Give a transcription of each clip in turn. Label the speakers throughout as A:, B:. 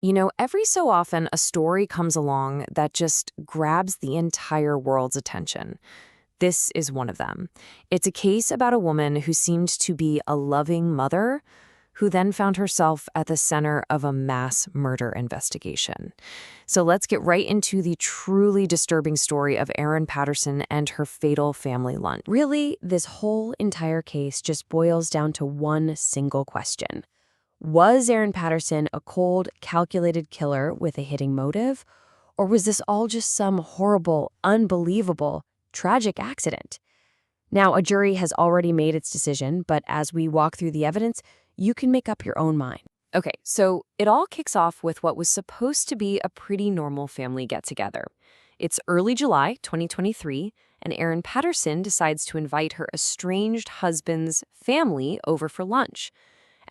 A: You know, every so often a story comes along that just grabs the entire world's attention. This is one of them. It's a case about a woman who seemed to be a loving mother who then found herself at the center of a mass murder investigation. So let's get right into the truly disturbing story of Erin Patterson and her fatal family lunch.
B: Really, this whole entire case just boils down to one single question. Was Erin Patterson a cold, calculated killer with a hidden motive? Or was this all just some horrible, unbelievable, tragic accident? Now, a jury has already made its decision, but as we walk through the evidence, you can make up your own mind.
A: Okay, so it all kicks off with what was supposed to be a pretty normal family get-together. It's early July 2023, and Erin Patterson decides to invite her estranged husband's family over for lunch.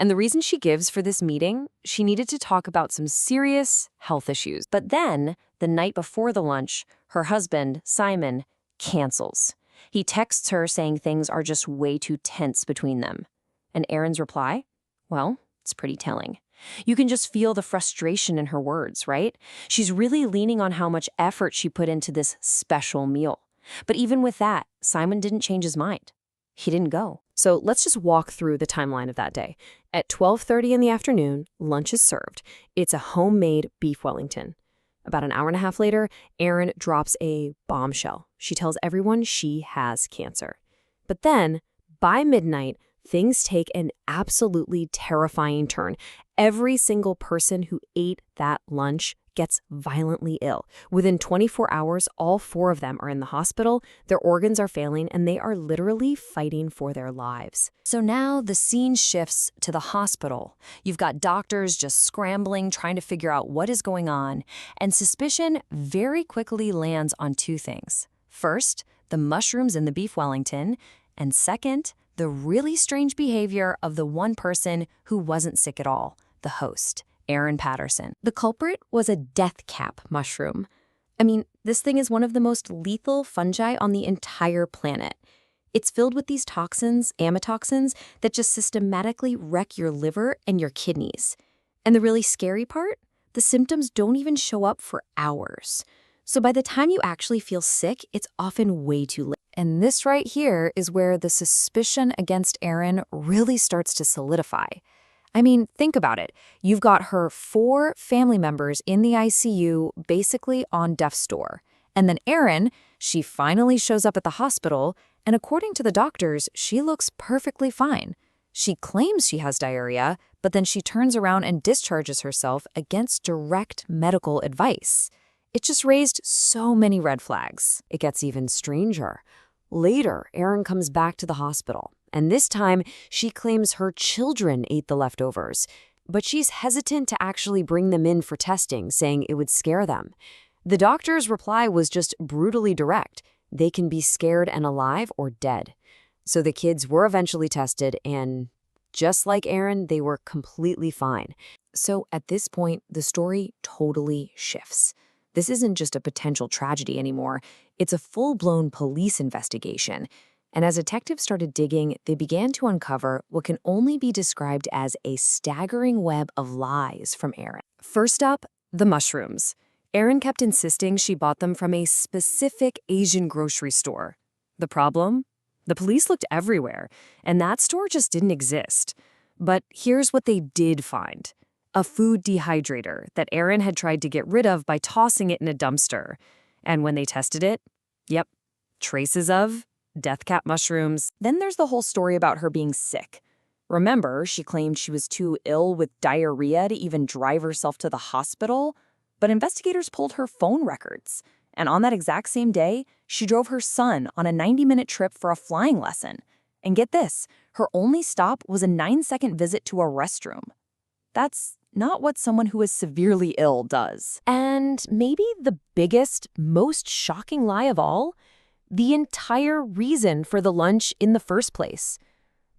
A: And the reason she gives for this meeting, she needed to talk about some serious health issues.
B: But then, the night before the lunch, her husband, Simon, cancels. He texts her saying things are just way too tense between them. And Erin's reply? Well, it's pretty telling. You can just feel the frustration in her words, right? She's really leaning on how much effort she put into this special meal. But even with that, Simon didn't change his mind. He didn't go.
A: So let's just walk through the timeline of that day. At 12:30 in the afternoon, lunch is served. It's a homemade beef Wellington. About an hour and a half later, Erin drops a bombshell. She tells everyone she has cancer. But then, by midnight, things take an absolutely terrifying turn. Every single person who ate that lunch gets violently ill. Within 24 hours, all 4 of them are in the hospital, their organs are failing, and they are literally fighting for their lives.
B: So now the scene shifts to the hospital. You've got doctors just scrambling, trying to figure out what is going on, and suspicion very quickly lands on 2 things. First, the mushrooms in the beef Wellington, and second, the really strange behavior of the one person who wasn't sick at all, the host, Erin Patterson. The culprit was a death cap mushroom. I mean, this thing is one of the most lethal fungi on the entire planet. It's filled with these toxins, amatoxins, that just systematically wreck your liver and your kidneys. And the really scary part? The symptoms don't even show up for hours. So by the time you actually feel sick, it's often way too late.
A: And this right here is where the suspicion against Erin really starts to solidify. I mean, think about it. You've got her 4 family members in the ICU, basically on death's door. And then Erin, she finally shows up at the hospital, and according to the doctors, she looks perfectly fine. She claims she has diarrhea, but then she turns around and discharges herself against direct medical advice. It just raised so many red flags. It gets even stranger. Later, Erin comes back to the hospital, and this time she claims her children ate the leftovers, but she's hesitant to actually bring them in for testing, saying it would scare them. The doctor's reply was just brutally direct. They can be scared and alive or dead. So the kids were eventually tested, and just like Erin, they were completely fine. So at this point, the story totally shifts. This isn't just a potential tragedy anymore. It's a full-blown police investigation. And as detectives started digging, they began to uncover what can only be described as a staggering web of lies from Erin. First up, the mushrooms. Erin kept insisting she bought them from a specific Asian grocery store. The problem? The police looked everywhere, and that store just didn't exist. But here's what they did find. A food dehydrator that Erin had tried to get rid of by tossing it in a dumpster. And when they tested it, yep, traces of death cap mushrooms. Then there's the whole story about her being sick. Remember, she claimed she was too ill with diarrhea to even drive herself to the hospital, but investigators pulled her phone records. And on that exact same day, she drove her son on a 90-minute trip for a flying lesson. And get this, her only stop was a 9-second visit to a restroom. That's not what someone who is severely ill does. And maybe the biggest, most shocking lie of all, the entire reason for the lunch in the first place.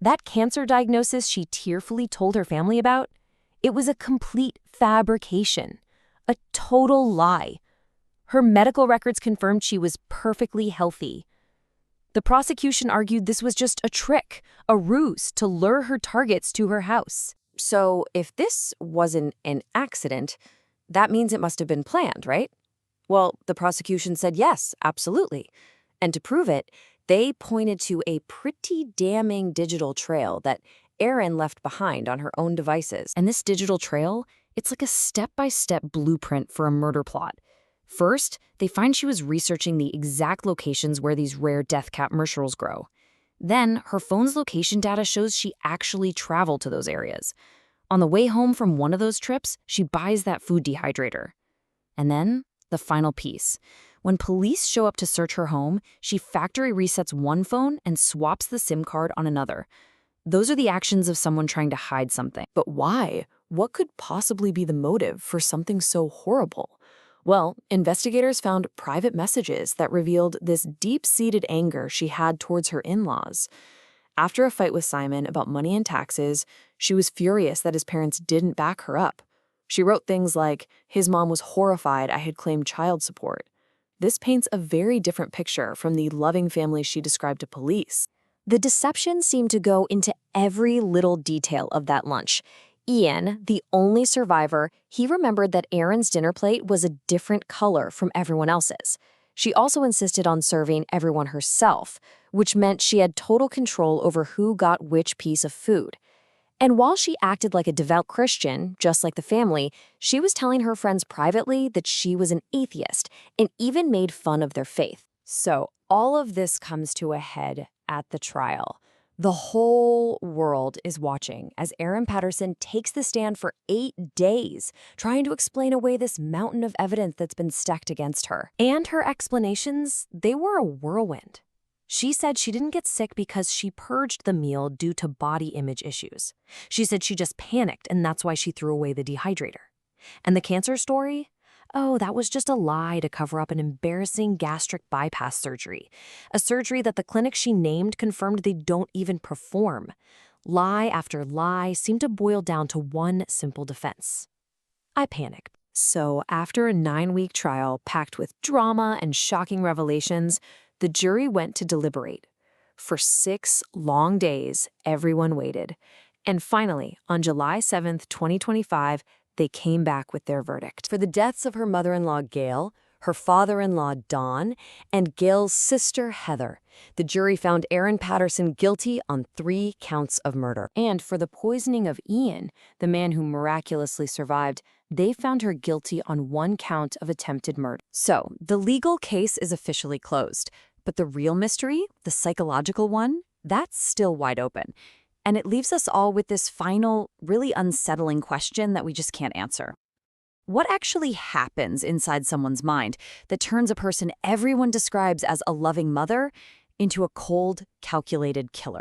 A: That cancer diagnosis she tearfully told her family about, it was a complete fabrication, a total lie. Her medical records confirmed she was perfectly healthy. The prosecution argued this was just a trick, a ruse to lure her targets to her house. So if this wasn't an accident, That means it must have been planned, right? Well, the prosecution said yes, absolutely. And to prove it, they pointed to a pretty damning digital trail that Erin left behind on her own devices. And this digital trail, it's like a step-by-step blueprint for a murder plot. First, they find she was researching the exact locations where these rare death cap mushrooms grow. Then, her phone's location data shows she actually traveled to those areas. On the way home from one of those trips, she buys that food dehydrator. And then, the final piece. When police show up to search her home, she factory resets one phone and swaps the SIM card on another. Those are the actions of someone trying to hide something. But why? What could possibly be the motive for something so horrible? Well, investigators found private messages that revealed this deep-seated anger she had towards her in-laws. After a fight with Simon about money and taxes, she was furious that his parents didn't back her up. She wrote things like, "His mom was horrified I had claimed child support." This paints a very different picture from the loving family she described to police. The deception seemed to go into every little detail of that lunch. Ian, the only survivor, he remembered that Erin's dinner plate was a different color from everyone else's. She also insisted on serving everyone herself, which meant she had total control over who got which piece of food. And while she acted like a devout Christian, just like the family, she was telling her friends privately that she was an atheist and even made fun of their faith. So all of this comes to a head at the trial. The whole world is watching as Erin Patterson takes the stand for 8 days, trying to explain away this mountain of evidence that's been stacked against her. And her explanations, they were a whirlwind. She said she didn't get sick because she purged the meal due to body image issues. She said she just panicked and that's why she threw away the dehydrator. And the cancer story? Oh, that was just a lie to cover up an embarrassing gastric bypass surgery. A surgery that the clinic she named confirmed they don't even perform. Lie after lie seemed to boil down to one simple defense. I panicked. So after a 9-week trial packed with drama and shocking revelations, the jury went to deliberate. For 6 long days, everyone waited. And finally, on July 7th, 2025, they came back with their verdict. For the deaths of her mother-in-law, Gail, her father-in-law, Don, and Gail's sister, Heather, the jury found Erin Patterson guilty on 3 counts of murder. And for the poisoning of Ian, the man who miraculously survived, they found her guilty on 1 count of attempted murder. So, the legal case is officially closed. But the real mystery, the psychological one, that's still wide open. And it leaves us all with this final, really unsettling question that we just can't answer. What actually happens inside someone's mind that turns a person everyone describes as a loving mother into a cold, calculated killer?